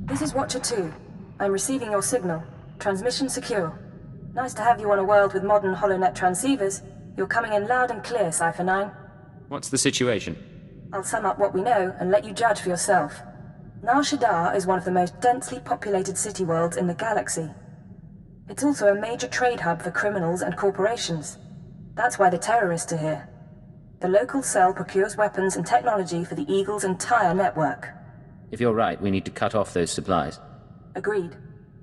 This is Watcher 2. I'm receiving your signal. Transmission secure. Nice to have you on a world with modern HoloNet transceivers. You're coming in loud and clear, Cypher 9. What's the situation? I'll sum up what we know and let you judge for yourself. Nar Shaddaa is one of the most densely populated city worlds in the galaxy. It's also a major trade hub for criminals and corporations. That's why the terrorists are here. The local cell procures weapons and technology for the Eagle's entire network. If you're right, we need to cut off those supplies. Agreed.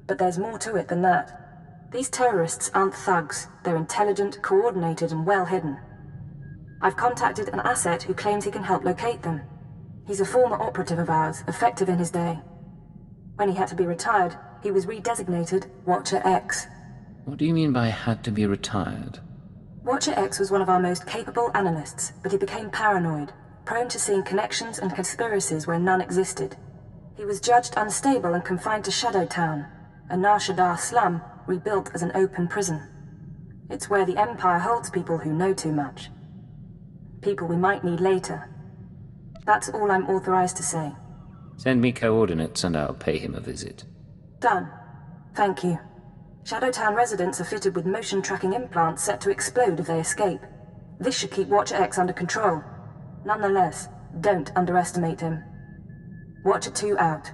But there's more to it than that. These terrorists aren't thugs. They're intelligent, coordinated, and well hidden. I've contacted an asset who claims he can help locate them. He's a former operative of ours, effective in his day. When he had to be retired, he was redesignated Watcher X. What do you mean by had to be retired? Watcher X was one of our most capable analysts, but he became paranoid, prone to seeing connections and conspiracies where none existed. He was judged unstable and confined to Shadow Town, a Nar Shaddaa slum rebuilt as an open prison. It's where the Empire holds people who know too much. People we might need later. That's all I'm authorized to say. Send me coordinates and I'll pay him a visit. Done. Thank you. Shadowtown residents are fitted with motion tracking implants set to explode if they escape. This should keep Watcher X under control. Nonetheless, don't underestimate him. Watcher 2 out.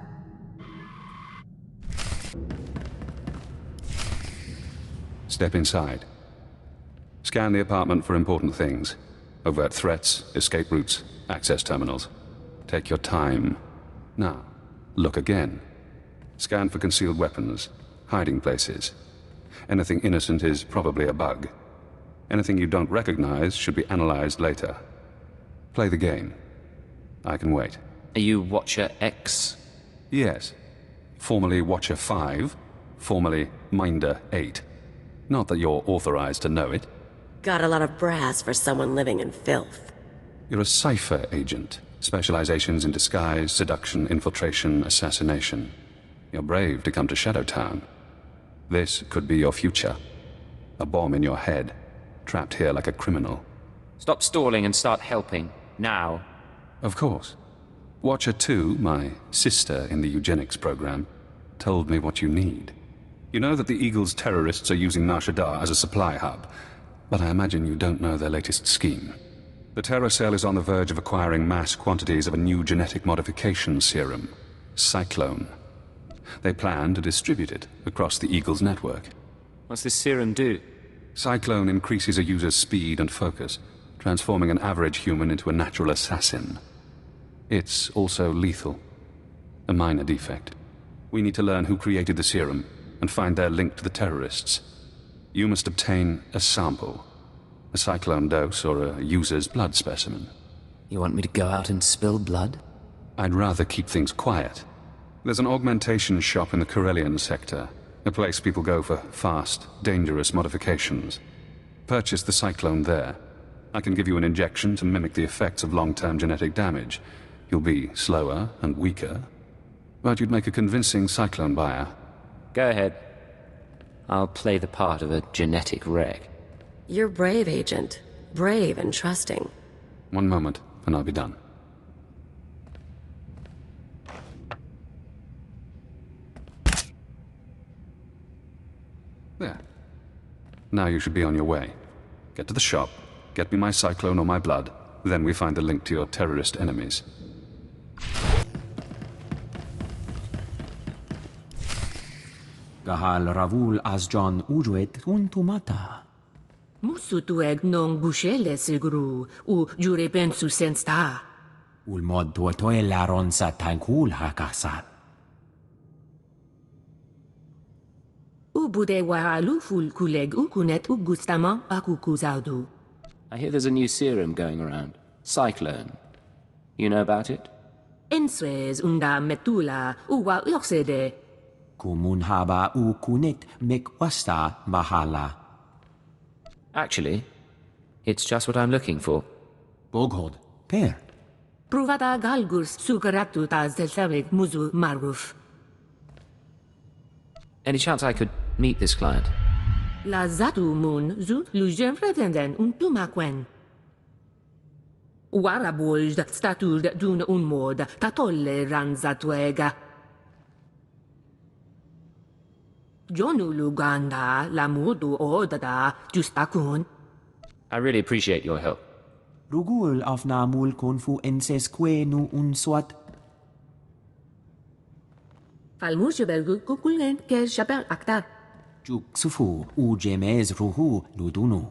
Step inside. Scan the apartment for important things. Overt threats, escape routes, access terminals. Take your time. Now, look again. Scan for concealed weapons, hiding places. Anything innocent is probably a bug. Anything you don't recognize should be analyzed later. Play the game. I can wait. Are you Watcher X? Yes. Formerly Watcher 5, formerly Minder 8. Not that you're authorized to know it. Got a lot of brass for someone living in filth. You're a Cypher agent. Specializations in disguise, seduction, infiltration, assassination. You're brave to come to Shadowtown. This could be your future. A bomb in your head, trapped here like a criminal. Stop stalling and start helping. Now. Of course. Watcher 2, my sister in the eugenics program, told me what you need. You know that the Eagle's terrorists are using Nar Shaddaa as a supply hub, but I imagine you don't know their latest scheme. The Terror Cell is on the verge of acquiring mass quantities of a new genetic modification serum, Cyclone. They plan to distribute it across the Eagle's network. What's this serum do? Cyclone increases a user's speed and focus, transforming an average human into a natural assassin. It's also lethal. A minor defect. We need to learn who created the serum and find their link to the terrorists. You must obtain a sample. A Cyclone dose or a user's blood specimen. You want me to go out and spill blood? I'd rather keep things quiet. There's an augmentation shop in the Corellian sector, a place people go for fast, dangerous modifications. Purchase the Cyclone there. I can give you an injection to mimic the effects of long-term genetic damage. You'll be slower and weaker, but you'd make a convincing Cyclone buyer. Go ahead. I'll play the part of a genetic wreck. You're brave, Agent. Brave and trusting. One moment, and I'll be done. There. Now you should be on your way. Get to the shop, get me my Cyclone or my blood, then we find the link to your terrorist enemies. Gahal Ravul Asjan Ujuet Untumata. Musutueg non bushele sigru, u jure pensu sensta. Ulmod tuotoe laron sa tankul hakasat. Ubude wahalu ful kuleg ukunet ugustama akukuzaudu. I hear there's a new serum going around. Cyclone. You know about it? Enswez unda metula uwa yoxede. Kumun haba u kunet mekwasta mahala. Actually, it's just what I'm looking for. Boghod, per. Pruvata galgus sukaratu taz del savik muzu maruf. Any chance I could meet this client? La zatu mun zu lujem pretenden untumakwen. Warabulj statur dun unmod tatolle ranzatuega. Jonu Luganda, Lamudu Odada, Justakun. I really appreciate your help. Rugul of namul konfu ensesque nu unswat. Falmusubelgu kukulen ke Shabel Akta. Juk sufu u jemez ruhu ludunu.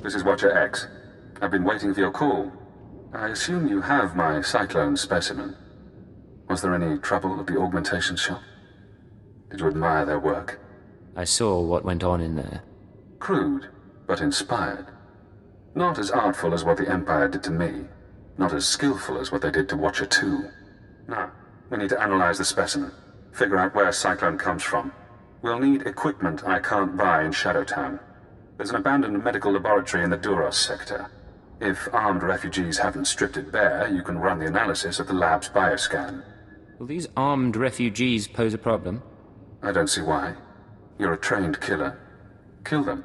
This is Watcher X. I've been waiting for your call. I assume you have my cyclone specimen. Was there any trouble at the augmentation shop? Did you admire their work? I saw what went on in there. Crude, but inspired. Not as artful as what the Empire did to me. Not as skillful as what they did to Watcher 2. Now, we need to analyze the specimen. Figure out where Cyclone comes from. We'll need equipment I can't buy in Shadowtown. There's an abandoned medical laboratory in the Duros sector. If armed refugees haven't stripped it bare, you can run the analysis of the lab's bioscan. Will these armed refugees pose a problem? I don't see why. You're a trained killer. Kill them.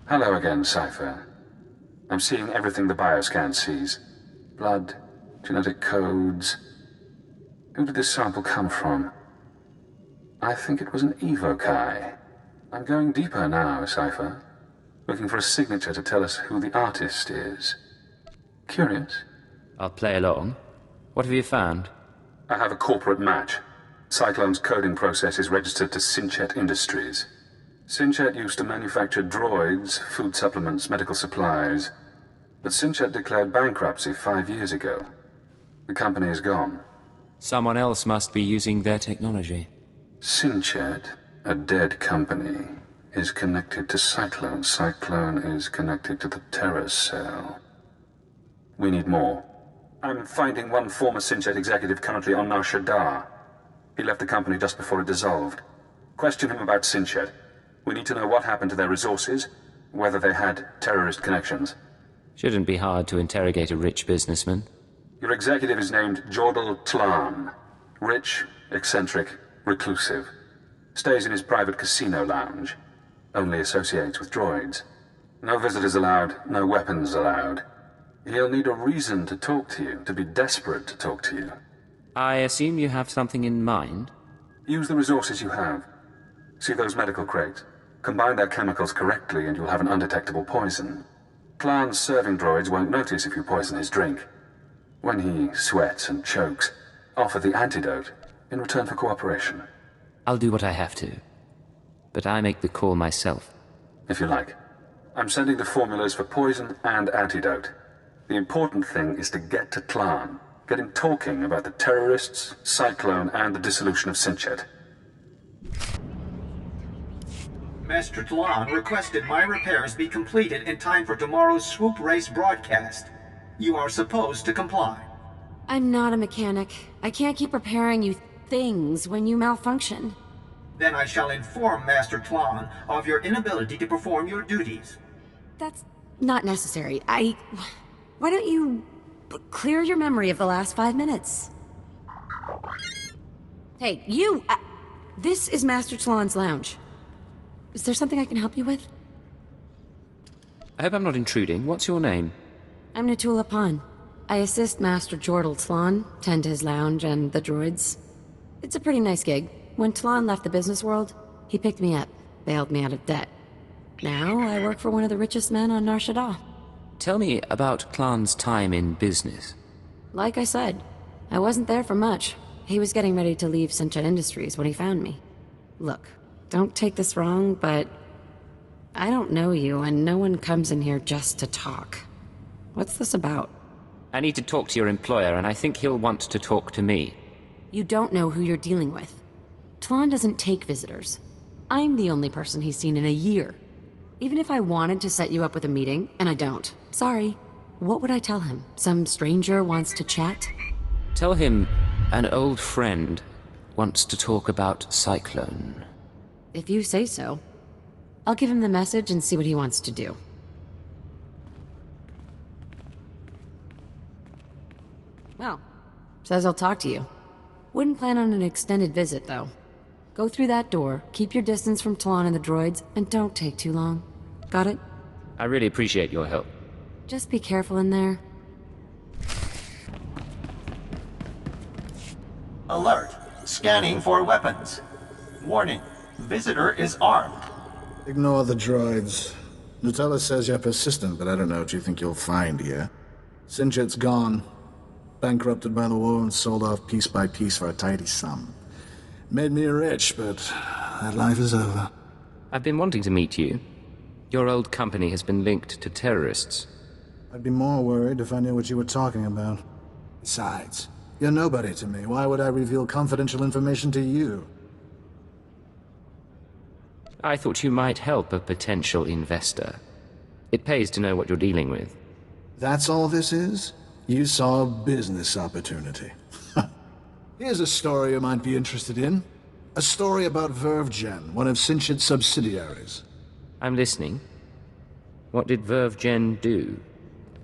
Hello again, Cypher. I'm seeing everything the bioscan sees. Blood, genetic codes. Who did this sample come from? I think it was an evokai. I'm going deeper now, Cypher. Looking for a signature to tell us who the artist is. Curious? I'll play along. What have you found? I have a corporate match. Cyclone's coding process is registered to Sinchet Industries. Sinchet used to manufacture droids, food supplements, medical supplies. But Sinchet declared bankruptcy 5 years ago. The company is gone. Someone else must be using their technology. Sinchet, a dead company, is connected to Cyclone. Cyclone is connected to the Terror Cell. We need more. I'm finding one former Sinchet executive currently on Nar Shaddaa. He left the company just before it dissolved. Question him about Sinchet. We need to know what happened to their resources, whether they had terrorist connections. Shouldn't be hard to interrogate a rich businessman. Your executive is named Jordal Tlan. Rich, eccentric, reclusive. Stays in his private casino lounge. Only associates with droids. No visitors allowed, no weapons allowed. He'll need a reason to talk to you, to be desperate to talk to you. I assume you have something in mind? Use the resources you have. See those medical crates? Combine their chemicals correctly and you'll have an undetectable poison. Tlan's serving droids won't notice if you poison his drink. When he sweats and chokes, offer the antidote in return for cooperation. I'll do what I have to. But I make the call myself. If you like. I'm sending the formulas for poison and antidote. The important thing is to get to Tlan. Get him talking about the terrorists, Cyclone, and the dissolution of Sinchet. Master Tlan requested my repairs be completed in time for tomorrow's swoop race broadcast. You are supposed to comply. I'm not a mechanic. I can't keep repairing you things when you malfunction. Then I shall inform Master Tlan of your inability to perform your duties. That's not necessary. Why don't you clear your memory of the last 5 minutes? Hey, you! This is Master Tlan's lounge. Is there something I can help you with? I hope I'm not intruding. What's your name? I'm Natula Pan. I assist Master Jordal Tlan, tend his lounge and the droids. It's a pretty nice gig. When Tlan left the business world, he picked me up, bailed me out of debt. Now I work for one of the richest men on Nar Shaddaa. Tell me about Tlan's time in business. Like I said, I wasn't there for much. He was getting ready to leave Sinchet Industries when he found me. Look, don't take this wrong, but I don't know you, and no one comes in here just to talk. What's this about? I need to talk to your employer, and I think he'll want to talk to me. You don't know who you're dealing with. Tlan doesn't take visitors. I'm the only person he's seen in a year. Even if I wanted to set you up with a meeting, and I don't. Sorry. What would I tell him? Some stranger wants to chat? Tell him an old friend wants to talk about Cyclone. If you say so. I'll give him the message and see what he wants to do. Well, says I'll talk to you. Wouldn't plan on an extended visit, though. Go through that door, keep your distance from Tlon and the droids, and don't take too long. Got it? I really appreciate your help. Just be careful in there. Alert. Scanning for weapons. Warning. Visitor is armed. Ignore the droids. Nutella says you're persistent, but I don't know what you think you'll find here. Sinchit's gone. Bankrupted by the war and sold off piece by piece for a tidy sum. Made me rich, but that life is over. I've been wanting to meet you. Your old company has been linked to terrorists. I'd be more worried if I knew what you were talking about. Besides, you're nobody to me. Why would I reveal confidential information to you? I thought you might help a potential investor. It pays to know what you're dealing with. That's all this is? You saw a business opportunity. Here's a story you might be interested in. A story about VerveGen, one of Sinchit's subsidiaries. I'm listening. What did VerveGen do?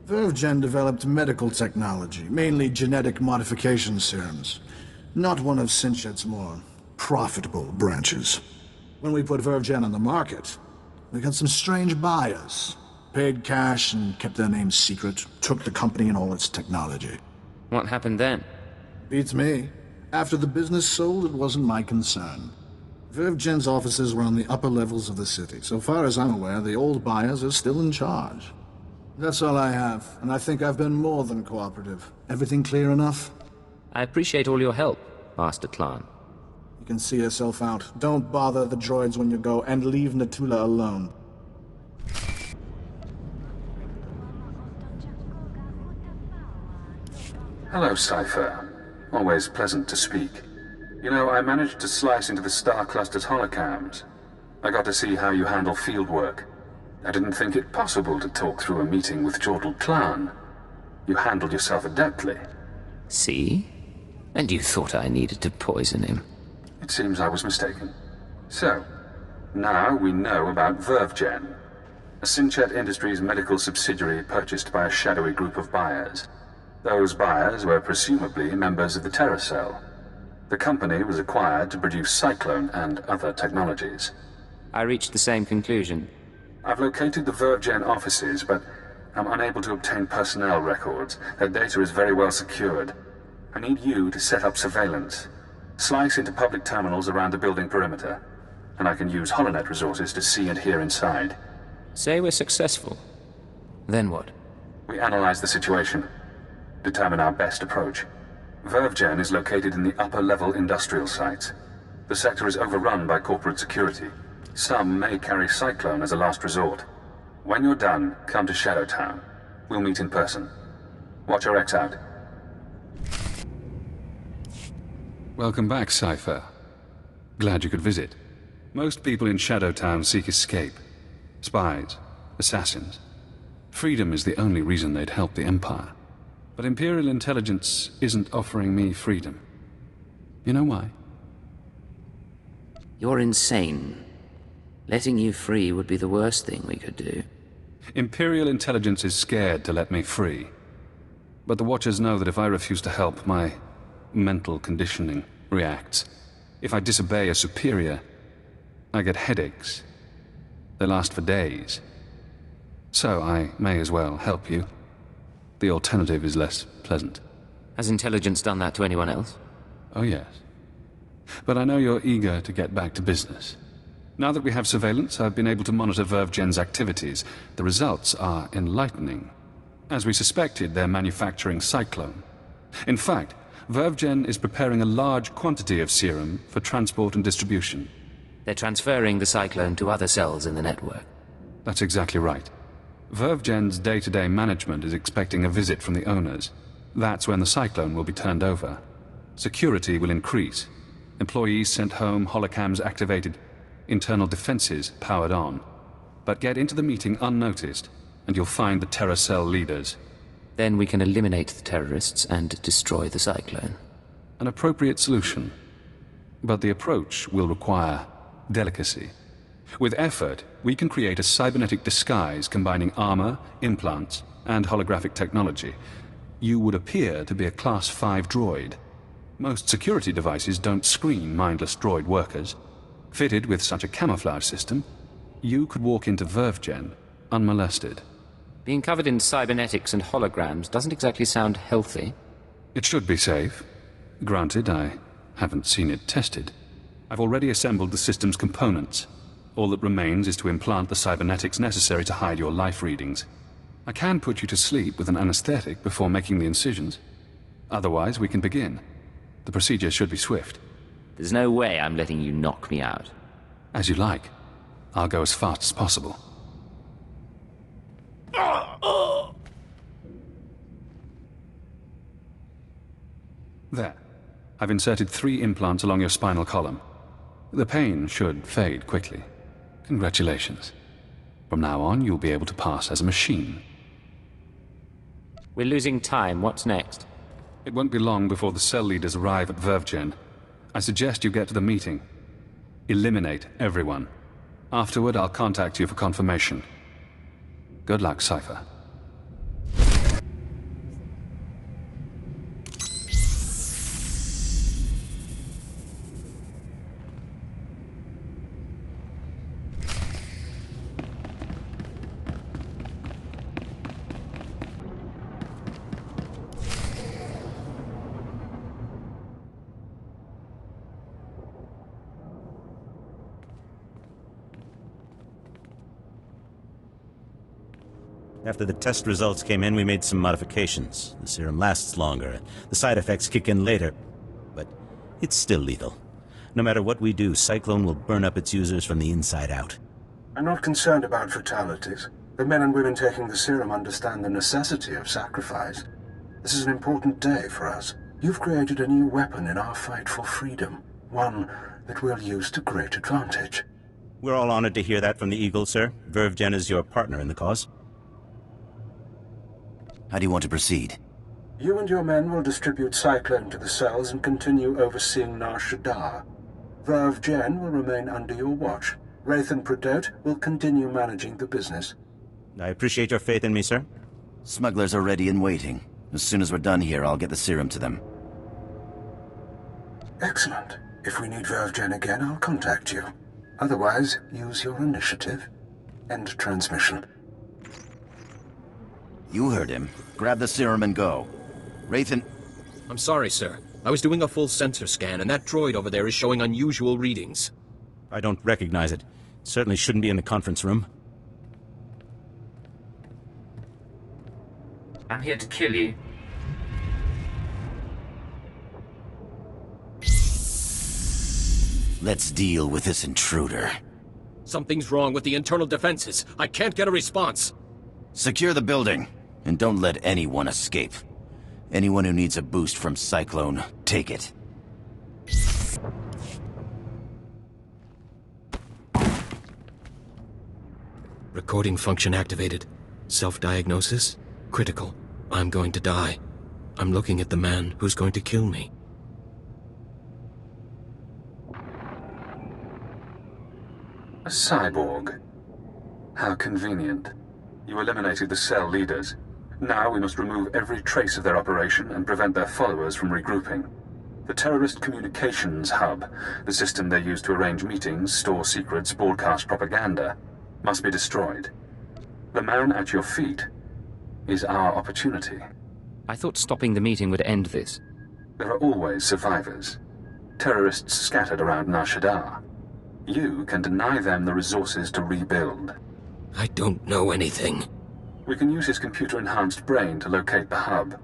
VerveGen developed medical technology, mainly genetic modification serums. Not one of Sinchit's more profitable branches. When we put VerveGen on the market, we got some strange buyers. Paid cash and kept their names secret. Took the company and all its technology. What happened then? Beats me. After the business sold, it wasn't my concern. VerveGen's offices were on the upper levels of the city. So far as I'm aware, the old buyers are still in charge. That's all I have, and I think I've been more than cooperative. Everything clear enough? I appreciate all your help, Master Tlon. You can see yourself out. Don't bother the droids when you go, and leave Natula alone. Hello, Cypher. Always pleasant to speak. You know, I managed to slice into the Star Cluster's holocams. I got to see how you handle field work. I didn't think it possible to talk through a meeting with Jordal Clan. You handled yourself adeptly. See? And you thought I needed to poison him. It seems I was mistaken. So, now we know about VerveGen, a Sinchet Industries medical subsidiary purchased by a shadowy group of buyers. Those buyers were presumably members of the Terror Cell. The company was acquired to produce Cyclone and other technologies. I reached the same conclusion. I've located the VerveGen offices, but I'm unable to obtain personnel records. Their data is very well secured. I need you to set up surveillance. Slice into public terminals around the building perimeter, and I can use HoloNet resources to see and hear inside. Say we're successful. Then what? We analyze the situation, determine our best approach. VerveGen is located in the upper-level industrial sites. The sector is overrun by corporate security. Some may carry Cyclone as a last resort. When you're done, come to Shadowtown. We'll meet in person. Watch your X out. Welcome back, Cypher. Glad you could visit. Most people in Shadowtown seek escape. Spies, assassins. Freedom is the only reason they'd help the Empire. But Imperial intelligence isn't offering me freedom. You know why? You're insane. Letting you free would be the worst thing we could do. Imperial intelligence is scared to let me free. But the Watchers know that if I refuse to help, my mental conditioning reacts. If I disobey a superior, I get headaches. They last for days. So I may as well help you. The alternative is less pleasant. Has intelligence done that to anyone else? Oh yes. But I know you're eager to get back to business. Now that we have surveillance, I've been able to monitor VerveGen's activities. The results are enlightening. As we suspected, they're manufacturing Cyclone. In fact, VerveGen is preparing a large quantity of serum for transport and distribution. They're transferring the Cyclone to other cells in the network. That's exactly right. VerveGen's day-to-day management is expecting a visit from the owners. That's when the Cyclone will be turned over. Security will increase. Employees sent home, holocams activated, internal defenses powered on. but get into the meeting unnoticed, and you'll find the Terror Cell leaders. Then we can eliminate the terrorists and destroy the cyclone. An appropriate solution. But the approach will require delicacy. With effort, we can create a cybernetic disguise combining armor, implants, and holographic technology. You would appear to be a Class 5 droid. Most security devices don't screen mindless droid workers. Fitted with such a camouflage system, you could walk into VerveGen unmolested. Being covered in cybernetics and holograms doesn't exactly sound healthy. It should be safe. Granted, I haven't seen it tested. I've already assembled the system's components. All that remains is to implant the cybernetics necessary to hide your life readings. I can put you to sleep with an anesthetic before making the incisions. Otherwise, we can begin. The procedure should be swift. There's no way I'm letting you knock me out. As you like. I'll go as fast as possible. There. I've inserted 3 implants along your spinal column. The pain should fade quickly. Congratulations. From now on, you'll be able to pass as a machine. We're losing time. What's next? It won't be long before the cell leaders arrive at VerveGen. I suggest you get to the meeting. Eliminate everyone. Afterward, I'll contact you for confirmation. Good luck, Cypher. After the test results came in, we made some modifications. The serum lasts longer. The side effects kick in later. But it's still lethal. No matter what we do, Cyclone will burn up its users from the inside out. I'm not concerned about fatalities. The men and women taking the serum understand the necessity of sacrifice. This is an important day for us. You've created a new weapon in our fight for freedom. One that we'll use to great advantage. We're all honored to hear that from the Eagle, sir. VerveGen is your partner in the cause. How do you want to proceed? You and your men will distribute Cyclone to the cells and continue overseeing Nar Shaddaa. VerveGen will remain under your watch. Wraith and Pradot will continue managing the business. I appreciate your faith in me, sir. Smugglers are ready and waiting. As soon as we're done here, I'll get the serum to them. Excellent. If we need VerveGen again, I'll contact you. Otherwise, use your initiative. End transmission. You heard him. Grab the serum and go. Wraith and... I'm sorry, sir. I was doing a full sensor scan, and that droid over there is showing unusual readings. I don't recognize it. It certainly shouldn't be in the conference room. I'm here to kill you. Let's deal with this intruder. Something's wrong with the internal defenses. I can't get a response. Secure the building, and don't let anyone escape. Anyone who needs a boost from Cyclone, take it. Recording function activated. Self-diagnosis? Critical. I'm going to die. I'm looking at the man who's going to kill me. A cyborg. How convenient. You eliminated the cell leaders. Now we must remove every trace of their operation and prevent their followers from regrouping. The terrorist communications hub, the system they use to arrange meetings, store secrets, broadcast propaganda, must be destroyed. The man at your feet is our opportunity. I thought stopping the meeting would end this. There are always survivors. Terrorists scattered around Nar Shaddaa. You can deny them the resources to rebuild. I don't know anything. We can use his computer-enhanced brain to locate the hub.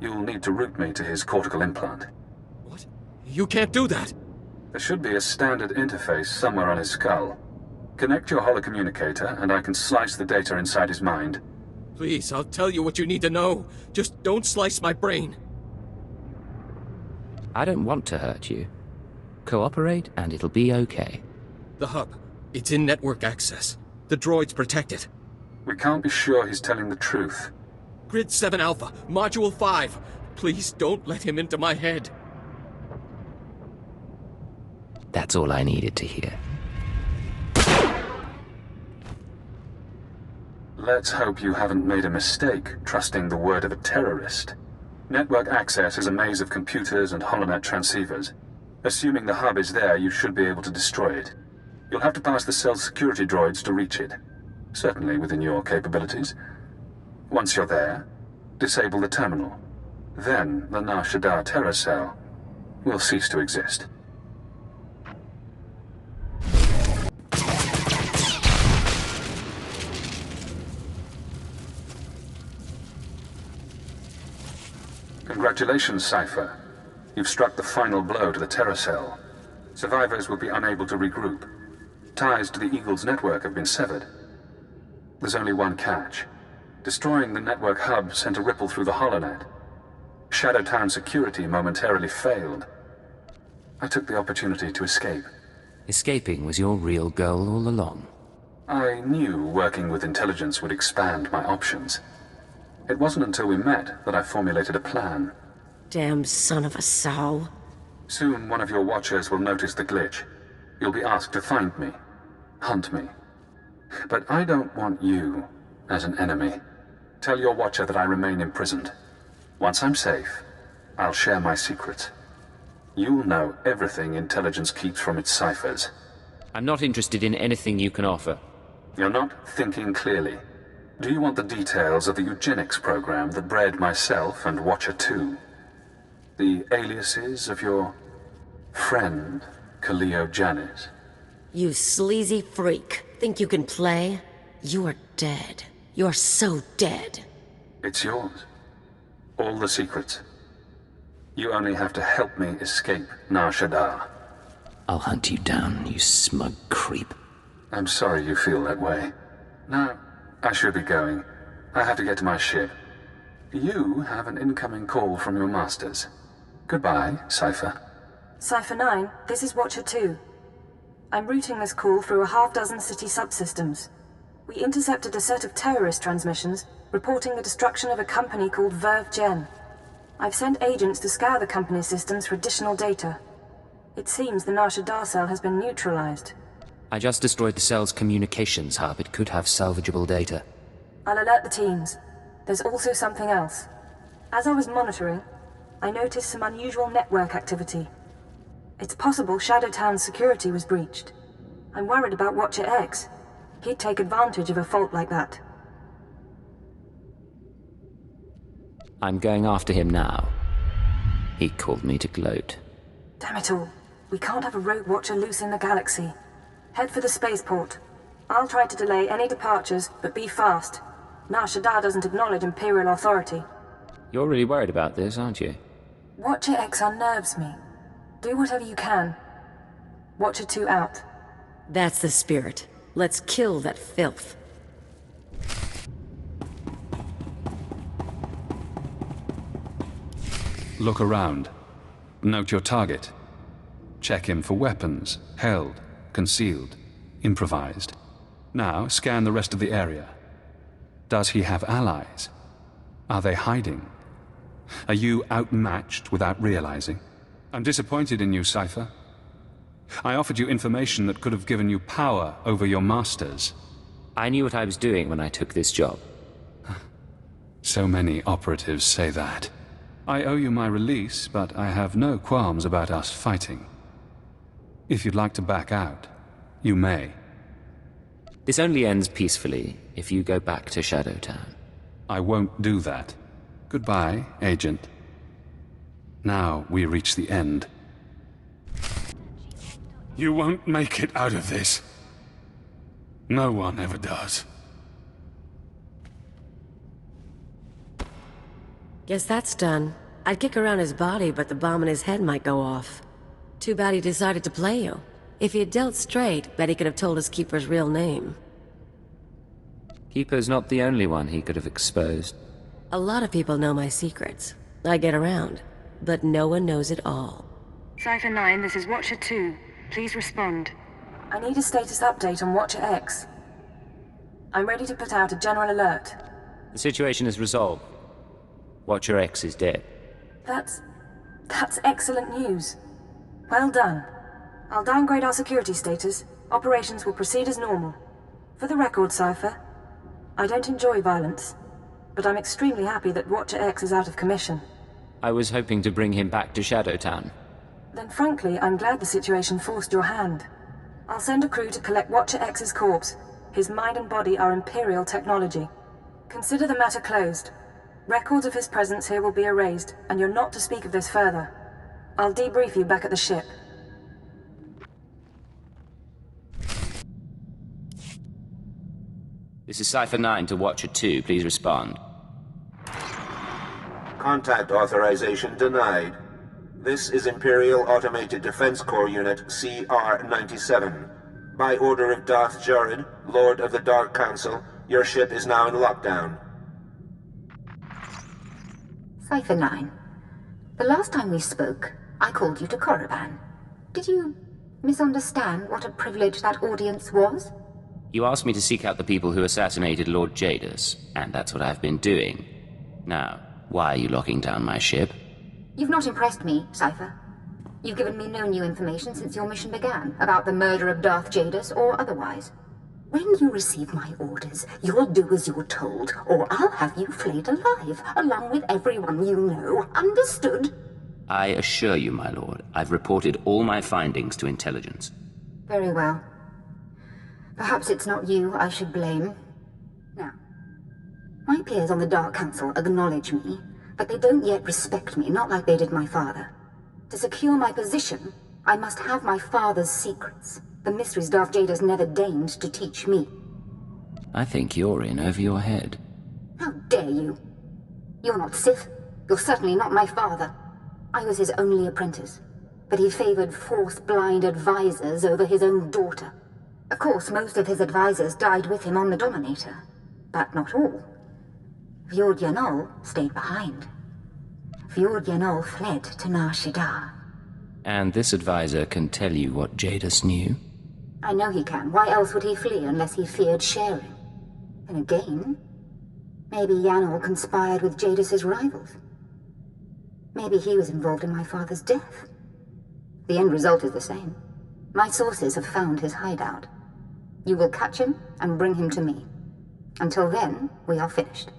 You'll need to route me to his cortical implant. What? You can't do that! There should be a standard interface somewhere on his skull. Connect your holocommunicator, and I can slice the data inside his mind. Please, I'll tell you what you need to know. Just don't slice my brain. I don't want to hurt you. Cooperate, and it'll be okay. The hub. It's in network access. The droid's protected. We can't be sure he's telling the truth. Grid 7 Alpha, Module 5. Please don't let him into my head. That's all I needed to hear. Let's hope you haven't made a mistake trusting the word of a terrorist. Network access is a maze of computers and holonet transceivers. Assuming the hub is there, you should be able to destroy it. You'll have to pass the cell's security droids to reach it. Certainly within your capabilities. Once you're there, disable the terminal. Then the Nar Shaddaa terror cell will cease to exist. Congratulations, Cypher. You've struck the final blow to the terror cell. Survivors will be unable to regroup. Ties to the Eagle's network have been severed. There's only one catch. Destroying the network hub sent a ripple through the holonet. Shadowtown security momentarily failed. I took the opportunity to escape. Escaping was your real goal all along. I knew working with intelligence would expand my options. It wasn't until we met that I formulated a plan. Damn son of a sow. Soon one of your watchers will notice the glitch. You'll be asked to find me, hunt me. But I don't want you as an enemy. Tell your watcher that I remain imprisoned. Once I'm safe, I'll share my secrets. You'll know everything intelligence keeps from its ciphers. I'm not interested in anything you can offer. You're not thinking clearly. Do you want the details of the eugenics program that bred myself and Watcher 2? The aliases of your friend, Khalil Janis? You sleazy freak. Think you can play? You're dead. You're so dead. It's yours. All the secrets. You only have to help me escape Nar Shaddaa. I'll hunt you down, you smug creep. I'm sorry you feel that way. Now, I should be going. I have to get to my ship. You have an incoming call from your masters. Goodbye, Cypher. Cypher 9, this is Watcher 2. I'm routing this call through a half-dozen city subsystems. We intercepted a set of terrorist transmissions reporting the destruction of a company called Verve Gen. I've sent agents to scour the company's systems for additional data. It seems the Nar Shaddaa cell has been neutralized. I just destroyed the cell's communications hub. It could have salvageable data. I'll alert the teams. There's also something else. As I was monitoring, I noticed some unusual network activity. It's possible Shadowtown's security was breached. I'm worried about Watcher X. He'd take advantage of a fault like that. I'm going after him now. He called me to gloat. Damn it all. We can't have a rogue Watcher loose in the galaxy. Head for the spaceport. I'll try to delay any departures, but be fast. Nar Shaddaa doesn't acknowledge Imperial authority. You're really worried about this, aren't you? Watcher X unnerves me. Do whatever you can. Watcher 2 out. That's the spirit. Let's kill that filth. Look around. Note your target. Check him for weapons, held, concealed, improvised. Now scan the rest of the area. Does he have allies? Are they hiding? Are you outmatched without realizing? I'm disappointed in you, Cypher. I offered you information that could have given you power over your masters. I knew what I was doing when I took this job. So many operatives say that. I owe you my release, but I have no qualms about us fighting. If you'd like to back out, you may. This only ends peacefully if you go back to Shadowtown. I won't do that. Goodbye, Agent. Now we reach the end. You won't make it out of this. No one ever does. Guess that's done. I'd kick around his body, but the bomb in his head might go off. Too bad he decided to play you. If he had dealt straight, bet he could have told his keeper's real name. Keeper's not the only one he could have exposed. A lot of people know my secrets. I get around, but no one knows it all. Cypher 9, this is Watcher 2. Please respond. I need a status update on Watcher X. I'm ready to put out a general alert. The situation is resolved. Watcher X is dead. That's excellent news. Well done. I'll downgrade our security status. Operations will proceed as normal. For the record, Cypher, I don't enjoy violence, but I'm extremely happy that Watcher X is out of commission. I was hoping to bring him back to Shadowtown. Then frankly, I'm glad the situation forced your hand. I'll send a crew to collect Watcher X's corpse. His mind and body are Imperial technology. Consider the matter closed. Records of his presence here will be erased, and you're not to speak of this further. I'll debrief you back at the ship. This is Cypher 9 to Watcher 2. Please respond. Contact authorization denied. This is Imperial Automated Defense Corps Unit CR-97. By order of Darth Jared, Lord of the Dark Council, your ship is now in lockdown. Cypher 9. The last time we spoke, I called you to Korriban. Did you misunderstand what a privilege that audience was? You asked me to seek out the people who assassinated Lord Jadus, and that's what I've been doing. Now, why are you locking down my ship? You've not impressed me, Cypher. You've given me no new information since your mission began, about the murder of Darth Jadus or otherwise. When you receive my orders, you'll do as you're told, or I'll have you flayed alive, along with everyone you know. Understood? I assure you, my lord, I've reported all my findings to intelligence. Very well. Perhaps it's not you I should blame. Now, my peers on the Dark Council acknowledge me, but they don't yet respect me, not like they did my father. To secure my position, I must have my father's secrets. The mysteries Darth Jadus never deigned to teach me. I think you're in over your head. How dare you? You're not Sith. You're certainly not my father. I was his only apprentice, but he favored Force-blind advisors over his own daughter. Of course, most of his advisors died with him on the Dominator, but not all. Fjord Yanol stayed behind. Fjord Yanol fled to Nar Shaddaa. And this advisor can tell you what Jadus knew? I know he can. Why else would he flee unless he feared sharing? Then again, maybe Yanol conspired with Jadus's rivals. Maybe he was involved in my father's death. The end result is the same. My sources have found his hideout. You will catch him and bring him to me. Until then, we are finished.